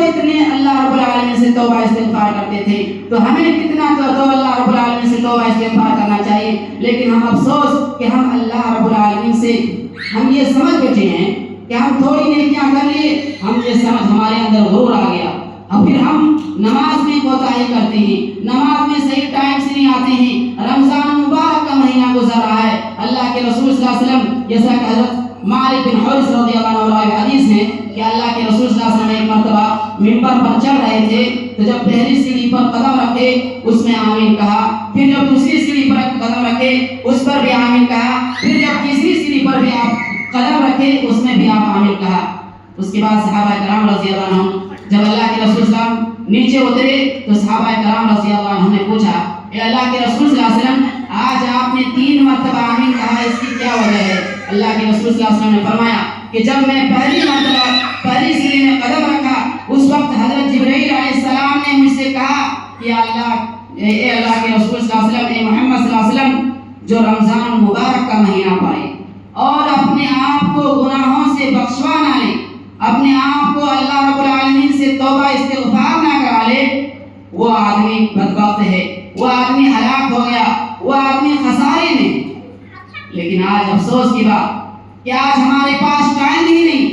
اتنے اللہ رب العالمین سے توبہ استغفار کرتے تھے، تو ہمیں کتنا تو اللہ رب العالمین سے توبہ استغفار کرنا چاہیے. لیکن ہم افسوس کہ ہم اللہ رب العالمین سے ہم یہ سمجھ بیٹھے ہیں کہ ہم تھوڑی نیکیاں کر لیے، ہم یہ سمجھ ہمارے اندر غرور آ گیا، اور پھر ہم نماز میں کوتاہی کرتے ہیں، نماز میں صحیح ٹائم سے نہیں آتے ہیں. رمضان مبارک کا مہینہ گزر رہا ہے، اللہ کے رسول صلی اللہ علیہ وسلم جیسا کہ حضرت مالک بن حویرث رضی اللہ عنہ روایت حدیث ہے کہ اللہ کے رسول صلی اللہ علیہ وسلم ایک مرتبہ منبر پر چڑھ رہے تھے، تو جب پہلی سیڑھی پر قدم رکھے اس میں آمین کہا، پھر جب دوسری سیڑھی پر قدم رکھے اس پر بھی آمین کہا، پھر جب تیسری سیڑھی پر بھی آپ قدم رکھے اس میں بھی آپ آمین کہا. اس کے بعد صحابہ کرام رضی اللہ عنہ جب اللہ کے رسول صلی اللہ علیہ وسلم نیچے اترے تو صحابہ کرام رضی اللہ عنہ نے پوچھا، اے اللہ کے رسول صلی اللہ علیہ وسلم آج آپ نے 3 مرتبہ آمین کہا، اس کی کیا وجہ ہے؟ اللہ کے رسول صلی اللہ علیہ وسلم نے فرمایا کہ جب میں پہلی مرتبہ پہلی سیڑھی میں قدم رکھا اس وقت حضرت جبرائیل علیہ السلام نے مجھ سے کہا کہ اے اللہ کے رسول صلی اللہ علیہ وسلم، اے محمد صلی اللہ علیہ وسلم، جو رمضان مبارک کا مہینہ پائے اور اپنے آپ کو گناہوں سے بخشوا نہ لے، اپنے آپ کو اللہ رب العالمین سے توبہ استغفار نہ کرا لے، وہ آدمی بدبخت ہے، وہ آدمی ہلاک ہو گیا، وہ آدمی خسارے میں. لیکن آج افسوس کی بات کہ آج ہمارے پاس ٹائم ہی نہیں.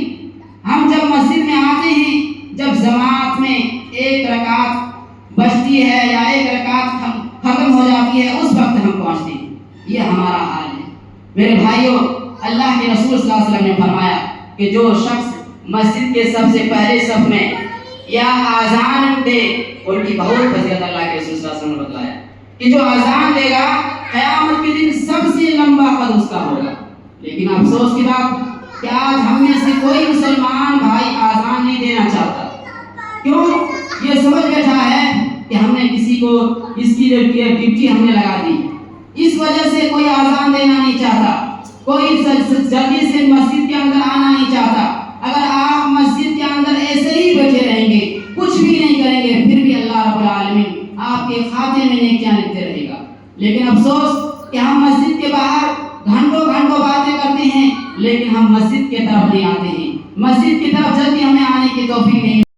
ہم جب مسجد میں آتے ہیں، جب جماعت میں 1 رکعت بچتی ہے یا 1 رکعت ختم ہو جاتی ہے اس وقت ہم پہنچتے ہیں. یہ ہمارا حال ہے. میرے بھائیوں، اللہ کے رسول صلی اللہ علیہ وسلم نے فرمایا کہ جو شخص مسجد کے سب سے پہلے صف میں یا اذان دے، ان کی بہت فضیلت اللہ کے رسول صلی اللہ علیہ وسلم نے بتلایا کہ جو اذان دے گا قیامت کے دن سب سے لمبا قد اس کا ہوگا. لیکن افسوس کی بات کہ آج ہم میں سے کوئی مسلمان بھائی اذان نہیں دینا چاہتا. کیوں؟ یہ سمجھ بیٹھا ہے کہ ہم نے کسی کو اس کی ڈیوٹی ہم نے لگا دی، اس وجہ سے کوئی اذان دینا نہیں چاہتا، کوئی جلدی سے مسجد کے اندر آنا نہیں چاہتا. اگر آپ مسجد کے اندر ایسے ہی بیٹھے رہیں گے، کچھ بھی نہیں کریں گے، پھر بھی اللہ رب العالمین آپ کے خاتے میں نیکیاں لکھتے رہے گا. لیکن افسوس کہ ہم مسجد کے باہر گھنٹوں باتیں کرتے ہیں، لیکن ہم مسجد کی طرف نہیں آتے ہیں. مسجد کی طرف جلدی ہمیں آنے کی توفیق نہیں